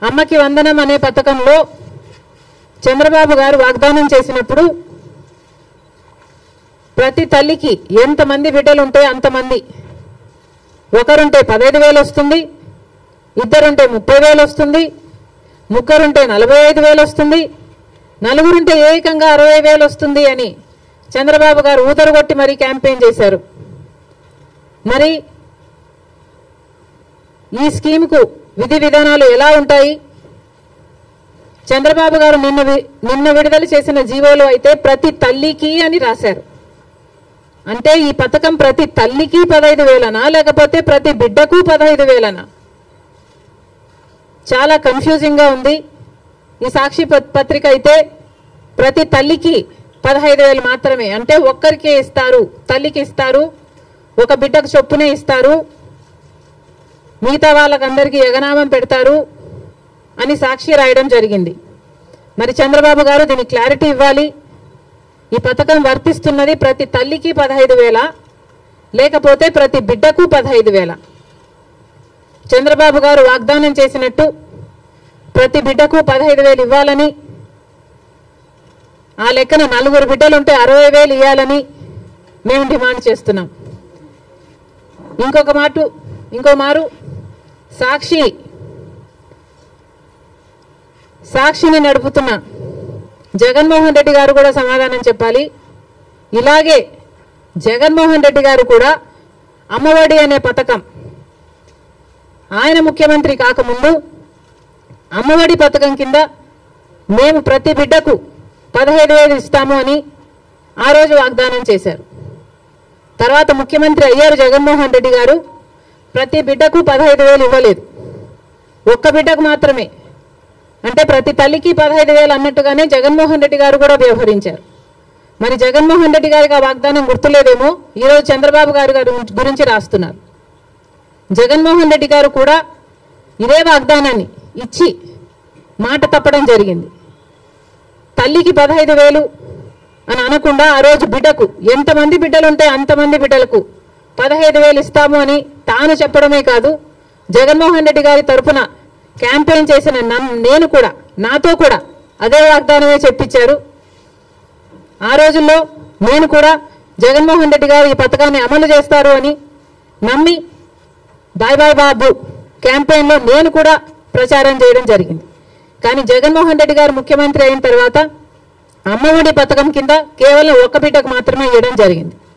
అమ్మకి వందనం అనే పథకంలో చంద్రబాబు గారు వాగ్దానం చేసినప్పుడు ప్రతి తల్లికి ఎంతమంది బిడ్డలు ఉంటే అంతమంది, ఒకరుంటే 15,000 వస్తుంది, ఇద్దరుంటే 30,000 వస్తుంది, ముగ్గురుంటే 45,000 వస్తుంది, నలుగురుంటే ఏకంగా 60,000 వస్తుంది అని చంద్రబాబు గారు ఊదరగొట్టి మరీ క్యాంపెయిన్ చేశారు. మరి ఈ స్కీమ్కు విధి విధానాలు ఎలా ఉంటాయి? చంద్రబాబు గారు నిన్న విడుదల చేసిన జీవోలో అయితే ప్రతి తల్లికి అని రాశారు. అంటే ఈ పథకం ప్రతి తల్లికి 15,000నా లేకపోతే ప్రతి బిడ్డకు 15,000నా? చాలా కన్ఫ్యూజింగ్ గా ఉంది. ఈ సాక్షి పత్రిక అయితే ప్రతి తల్లికి 15,000 మాత్రమే, అంటే ఒక్కరికే ఇస్తారు, తల్లికి ఇస్తారు, ఒక బిడ్డకు చొప్పునే ఇస్తారు, మిగతా వాళ్ళకందరికీ ఎగనామం పెడతారు అని సాక్షి రాయడం జరిగింది. మరి చంద్రబాబు గారు దీనికి క్లారిటీ ఇవ్వాలి. ఈ పథకం వర్తిస్తున్నది ప్రతి తల్లికి 15,000 లేకపోతే ప్రతి బిడ్డకు 15,000? చంద్రబాబు గారు వాగ్దానం చేసినట్టు ప్రతి బిడ్డకు 15,000 ఇవ్వాలని, ఆ లెక్కన నలుగురు బిడ్డలుంటే 60,000 ఇవ్వాలని మేము డిమాండ్ చేస్తున్నాం. ఇంకో మారు సాక్షిని నడుపుతున్న జగన్మోహన్ రెడ్డి గారు కూడా సమాధానం చెప్పాలి. ఇలాగే జగన్మోహన్ రెడ్డి గారు కూడా అమ్మఒడి అనే పథకం ఆయన ముఖ్యమంత్రి కాకముందు అమ్మఒడి పథకం కింద మేము ప్రతి బిడ్డకు 15,000 ఇస్తాము అని ఆ రోజు వాగ్దానం చేశారు. తర్వాత ముఖ్యమంత్రి అయ్యారు జగన్మోహన్ రెడ్డి గారు, ప్రతి బిడ్డకు 15,000 ఇవ్వలేదు, ఒక్క బిడ్డకు మాత్రమే. అంటే ప్రతి తల్లికి 15,000 అన్నట్టుగానే జగన్మోహన్ రెడ్డి గారు కూడా వ్యవహరించారు. మరి జగన్మోహన్ రెడ్డి గారికి ఆ వాగ్దానం గుర్తులేదేమో ఈరోజు చంద్రబాబు గారు గురించి రాస్తున్నారు. జగన్మోహన్ రెడ్డి గారు కూడా ఇదే వాగ్దానాన్ని ఇచ్చి మాట తప్పడం జరిగింది. తల్లికి 15,000 అని అనకుండా ఆ రోజు బిడ్డకు ఎంతమంది బిడ్డలుంటే అంతమంది బిడ్డలకు 15,000 ఇస్తాము అని తాను చెప్పడమే కాదు, జగన్మోహన్ రెడ్డి గారి తరఫున క్యాంపెయిన్ చేసిన నేను కూడా, నాతో కూడా అదే వాగ్దానమే చెప్పించారు. ఆ రోజుల్లో నేను కూడా జగన్మోహన్ రెడ్డి గారు ఈ పథకాన్ని అమలు చేస్తారు అని నమ్మి బాయ్ బాయ్ బాబు క్యాంపెయిన్లో నేను కూడా ప్రచారం చేయడం జరిగింది. కానీ జగన్మోహన్ రెడ్డి గారు ముఖ్యమంత్రి అయిన తర్వాత అమ్మఒడి పథకం కింద కేవలం ఒక్క బిడ్డకు మాత్రమే ఇవ్వడం జరిగింది.